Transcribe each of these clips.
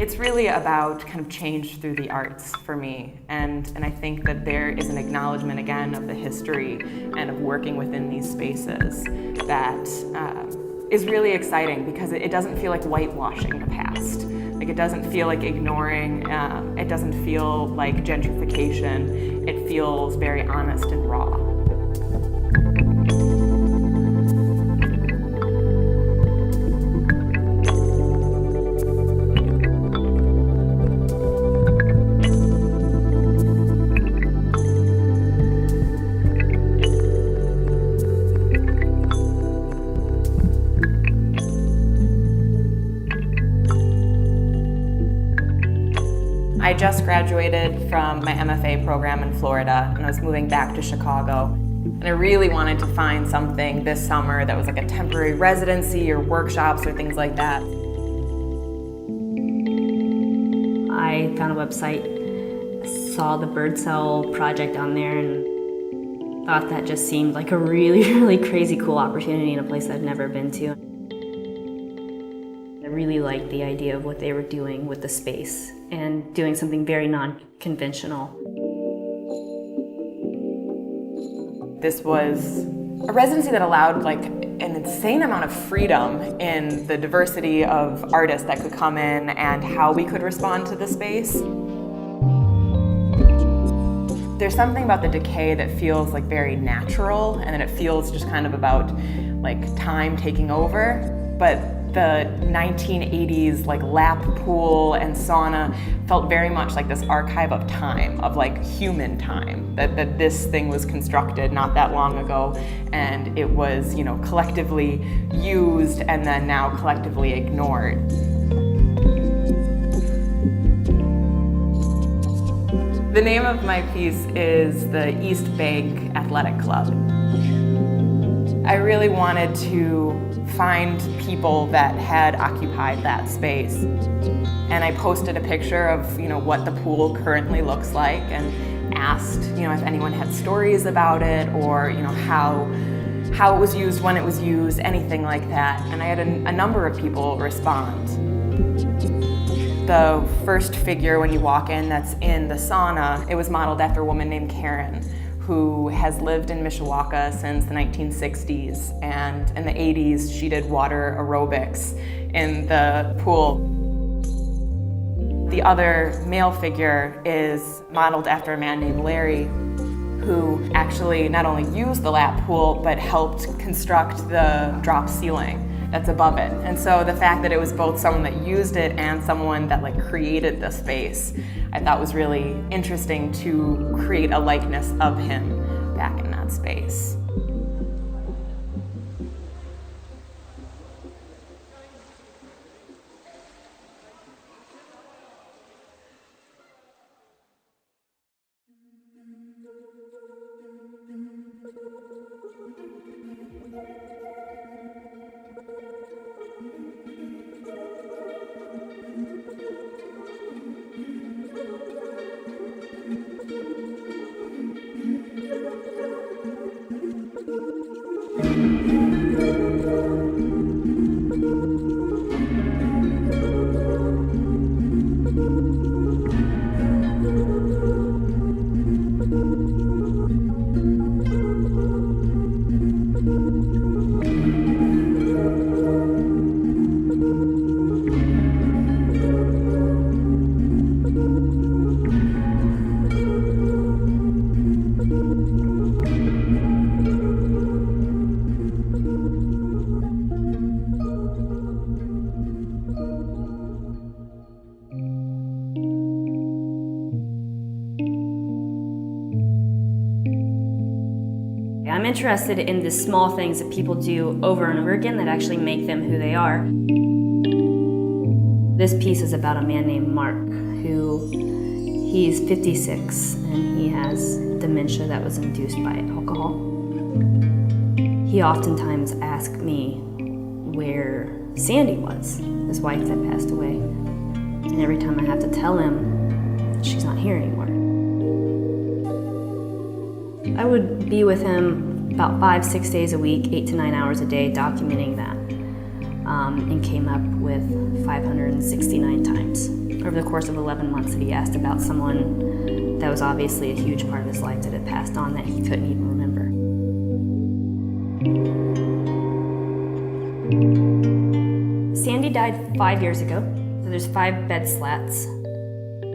It's really about kind of change through the arts for me, and I think that there is an acknowledgement again of the history and of working within these spaces that is really exciting, because it doesn't feel like whitewashing the past. Like, it doesn't feel like ignoring, it doesn't feel like gentrification. It feels very honest and raw. I just graduated from my MFA program in Florida, and I was moving back to Chicago. And I really wanted to find something this summer that was like a temporary residency or workshops or things like that. I found a website, saw the Birdsell Project on there, and thought that just seemed like a really, really crazy cool opportunity in a place I'd never been to. I really liked the idea of what they were doing with the space and doing something very non-conventional. This was a residency that allowed like an insane amount of freedom in the diversity of artists that could come in and how we could respond to the space. There's something about the decay that feels like very natural, and then it feels just kind of about like time taking over. But the 1980s like lap pool and sauna felt very much like this archive of time, of like human time, that this thing was constructed not that long ago, and it was, you know, collectively used and then now collectively ignored. The name of my piece is the East Bank Athletic Club. I really wanted to find people that had occupied that space. And I posted a picture of, you know, what the pool currently looks like, and asked, you know, if anyone had stories about it, or, you know, how it was used, when it was used, anything like that. And I had a number of people respond. The first figure when you walk in that's in the sauna, it was modeled after a woman named Karen, who has lived in Mishawaka since the 1960s, and in the 80s she did water aerobics in the pool. The other male figure is modeled after a man named Larry, who actually not only used the lap pool, but helped construct the drop ceiling that's above it. And so the fact that it was both someone that used it and someone that like created the space, I thought was really interesting to create a likeness of him back in that space. I'm interested in the small things that people do over and over again that actually make them who they are. This piece is about a man named Mark, he's 56 and he has dementia that was induced by alcohol. He oftentimes asked me where Sandy was, his wife that passed away. And every time I have to tell him, she's not here anymore. I would be with him about 5-6 days a week, 8 to 9 hours a day, documenting that, and came up with 569 times. I over the course of 11 months that he asked about someone that was obviously a huge part of his life that had passed on that he couldn't even remember. Sandy died 5 years ago, so there's 5 bed slats,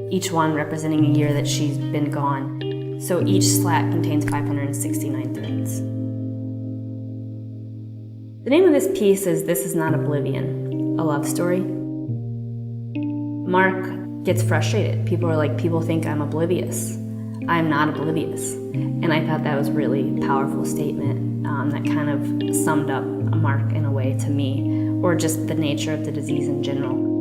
each one representing a year that she's been gone. So each slat contains 569 threads. The name of this piece is This Is Not Oblivion, a love story. Mark gets frustrated. People think I'm oblivious. I'm not oblivious. And I thought that was a really powerful statement that kind of summed up Mark in a way to me, or just the nature of the disease in general.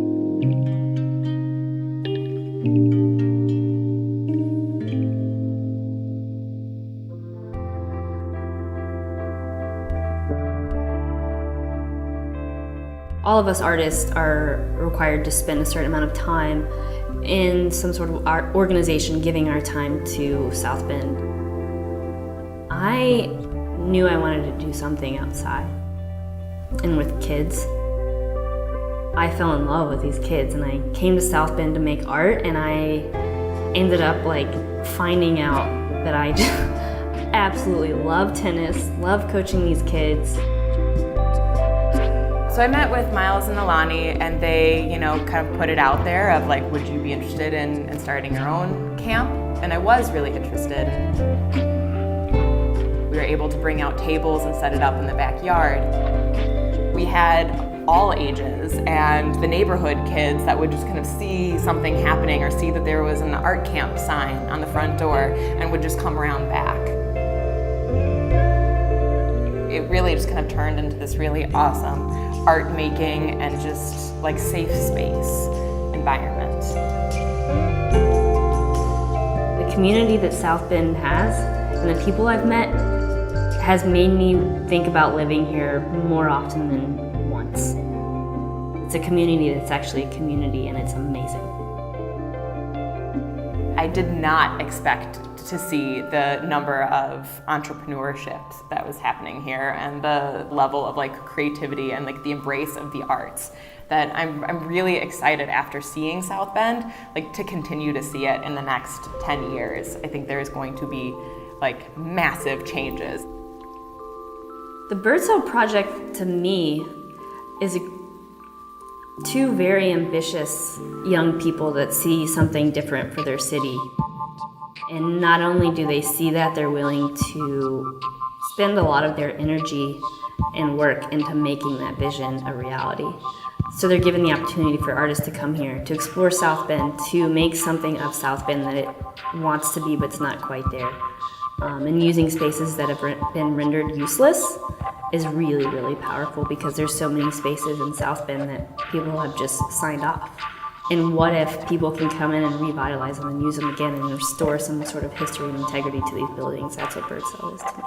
All of us artists are required to spend a certain amount of time in some sort of art organization giving our time to South Bend. I knew I wanted to do something outside and with kids. I fell in love with these kids and I came to South Bend to make art, and I ended up finding out that I just absolutely love tennis, love coaching these kids. So I met with Miles and Alani, and they, kind of put it out there of would you be interested in starting your own camp? And I was really interested. We were able to bring out tables and set it up in the backyard. We had all ages, and the neighborhood kids that would just kind of see something happening or see that there was an art camp sign on the front door and would just come around back. It really just kind of turned into this really awesome art making and just safe space environment. The community that South Bend has and the people I've met has made me think about living here more often than once. It's a community that's actually a community, and it's amazing. I did not expect to see the number of entrepreneurship that was happening here and the level of creativity and the embrace of the arts, that I'm really excited after seeing South Bend to continue to see it in the next 10 years. I think there's going to be massive changes. The Birdsell Project to me is two very ambitious young people that see something different for their city. And not only do they see that, they're willing to spend a lot of their energy and work into making that vision a reality. So they're given the opportunity for artists to come here, to explore South Bend, to make something of South Bend that it wants to be but it's not quite there. And using spaces that have been rendered useless is really, really powerful, because there's so many spaces in South Bend that people have just signed off. And what if people can come in and revitalize them and use them again and restore some sort of history and integrity to these buildings? That's what Birdsell is to me.